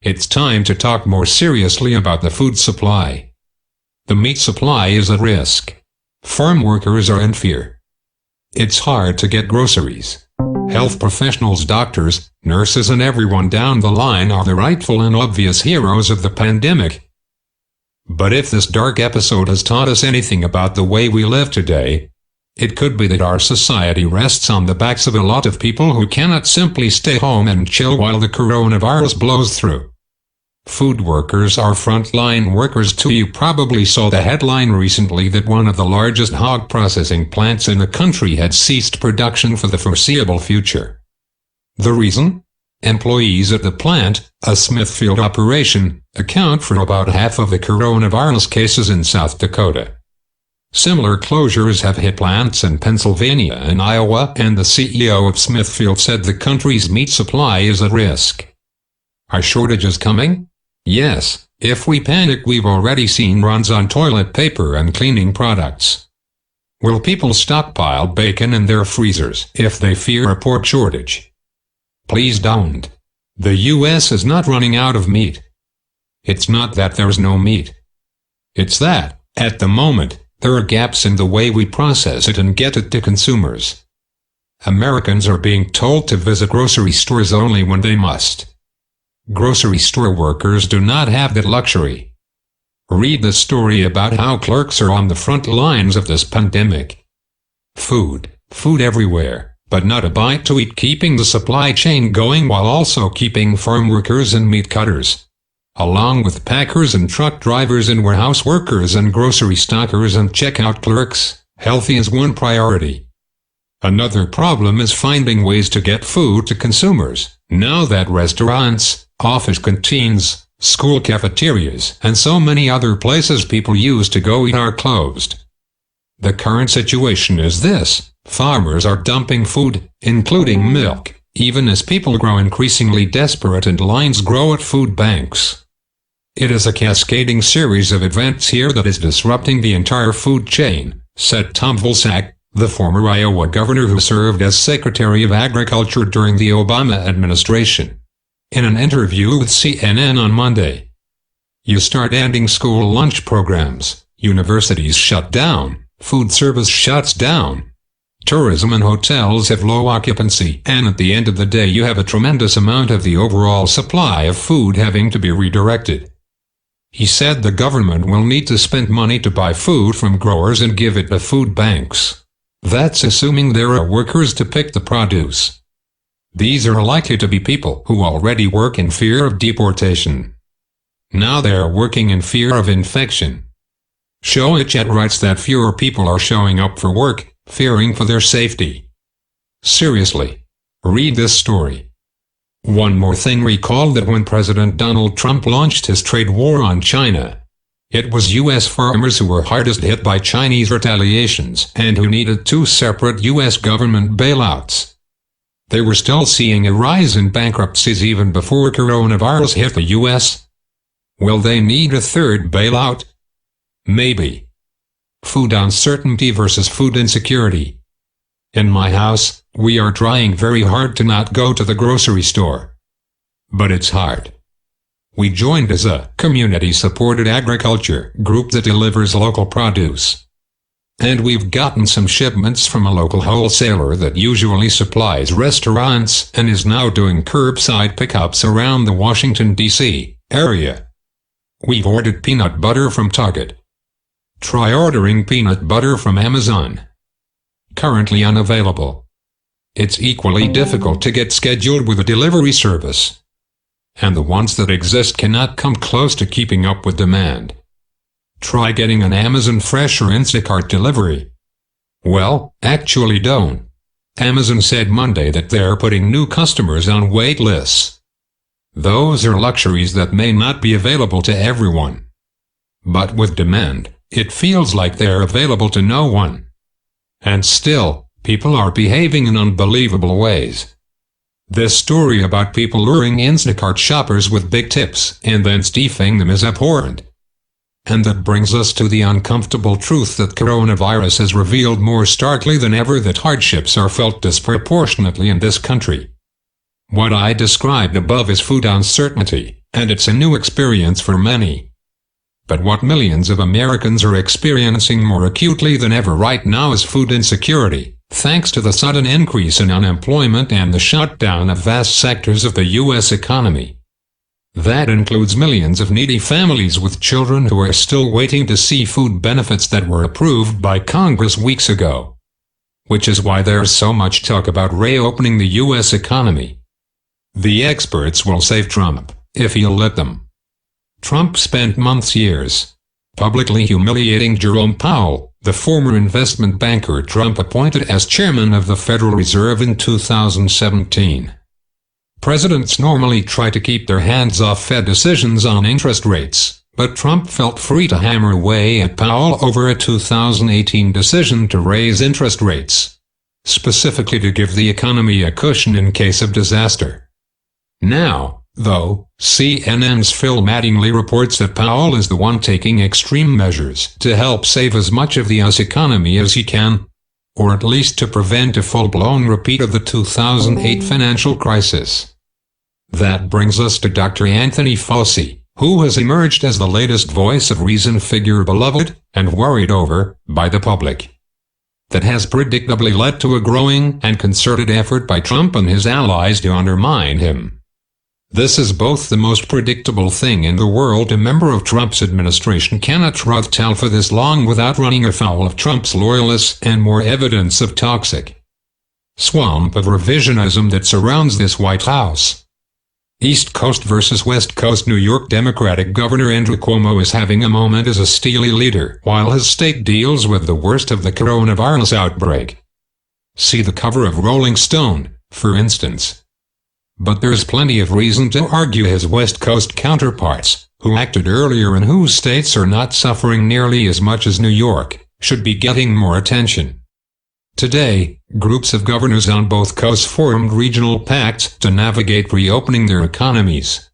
it's time to talk more seriously about the food supply. The meat supply is at risk. Farm workers are in fear. It's hard to get groceries. Health professionals, doctors, nurses and everyone down the line are the rightful and obvious heroes of the pandemic. But if this dark episode has taught us anything about the way we live today, it could be that our society rests on the backs of a lot of people who cannot simply stay home and chill while the coronavirus blows through. Food workers are frontline workers too. You probably saw the headline recently that one of the largest hog processing plants in the country had ceased production for the foreseeable future. The reason? Employees at the plant, a Smithfield operation, account for about half of the coronavirus cases in South Dakota. Similar closures have hit plants in Pennsylvania and Iowa, and the CEO of Smithfield said the country's meat supply is at risk. Are shortages coming? Yes, if we panic. We've already seen runs on toilet paper and cleaning products. Will people stockpile bacon in their freezers if they fear a pork shortage? Please don't. The U.S. is not running out of meat. It's not that there's no meat. It's that, at the moment, there are gaps in the way we process it and get it to consumers. Americans are being told to visit grocery stores only when they must. Grocery store workers do not have that luxury. Read the story about how clerks are on the front lines of this pandemic. Food everywhere, but not a bite to eat, keeping the supply chain going while also keeping farm workers and meat cutters, along with packers and truck drivers and warehouse workers and grocery stockers and checkout clerks. Healthy is one priority. Another problem is finding ways to get food to consumers, now that restaurants, office canteens, school cafeterias, and so many other places people use to go eat are closed. The current situation is this: farmers are dumping food, including milk, even as people grow increasingly desperate and lines grow at food banks. It is a cascading series of events here that is disrupting the entire food chain, said Tom Vilsack, the former Iowa governor who served as Secretary of Agriculture during the Obama administration, in an interview with CNN on Monday. You start ending school lunch programs, universities shut down, food service shuts down. Tourism and hotels have low occupancy, and at the end of the day you have a tremendous amount of the overall supply of food having to be redirected. He said the government will need to spend money to buy food from growers and give it to food banks. That's assuming there are workers to pick the produce. These are likely to be people who already work in fear of deportation. Now they are working in fear of infection. Shoichet writes that fewer people are showing up for work, fearing for their safety. Seriously. Read this story. One more thing: recall that when President Donald Trump launched his trade war on China, it was U.S. farmers who were hardest hit by Chinese retaliations and who needed two separate U.S. government bailouts. They were still seeing a rise in bankruptcies even before coronavirus hit the U.S. Will they need a third bailout? Maybe. Food uncertainty versus food insecurity. In my house, we are trying very hard to not go to the grocery store. But it's hard. We joined as a community-supported agriculture group that delivers local produce. And we've gotten some shipments from a local wholesaler that usually supplies restaurants and is now doing curbside pickups around the Washington, D.C. area. We've ordered peanut butter from Target. Try ordering peanut butter from Amazon. Currently unavailable. It's equally difficult to get scheduled with a delivery service. And the ones that exist cannot come close to keeping up with demand. Try getting an Amazon Fresh or Instacart delivery. Well, actually don't. Amazon said Monday that they're putting new customers on wait lists. Those are luxuries that may not be available to everyone. But with demand, it feels like they're available to no one. And still, people are behaving in unbelievable ways. This story about people luring Instacart shoppers with big tips and then stiffing them is abhorrent. And that brings us to the uncomfortable truth that coronavirus has revealed more starkly than ever that hardships are felt disproportionately in this country. What I described above is food uncertainty, and it's a new experience for many. But what millions of Americans are experiencing more acutely than ever right now is food insecurity, thanks to the sudden increase in unemployment and the shutdown of vast sectors of the U.S. economy. That includes millions of needy families with children who are still waiting to see food benefits that were approved by Congress weeks ago. Which is why there's so much talk about reopening the U.S. economy. The experts will save Trump, if he'll let them. Trump spent years, publicly humiliating Jerome Powell, the former investment banker Trump appointed as chairman of the Federal Reserve in 2017. Presidents normally try to keep their hands off Fed decisions on interest rates, but Trump felt free to hammer away at Powell over a 2018 decision to raise interest rates, specifically to give the economy a cushion in case of disaster. Now, though, CNN's Phil Mattingly reports that Powell is the one taking extreme measures to help save as much of the U.S. economy as he can, or at least to prevent a full-blown repeat of the 2008 financial crisis. That brings us to Dr. Anthony Fauci, who has emerged as the latest voice of reason figure beloved and worried over by the public. That has predictably led to a growing and concerted effort by Trump and his allies to undermine him. This is both the most predictable thing in the world. A member of Trump's administration cannot tell for this long without running afoul of Trump's loyalists and more evidence of toxic swamp of revisionism that surrounds this White House. East Coast versus West Coast. New York Democratic Governor Andrew Cuomo is having a moment as a steely leader while his state deals with the worst of the coronavirus outbreak. See the cover of Rolling Stone, for instance. But there's plenty of reason to argue his West Coast counterparts, who acted earlier and whose states are not suffering nearly as much as New York, should be getting more attention. Today, groups of governors on both coasts formed regional pacts to navigate reopening their economies.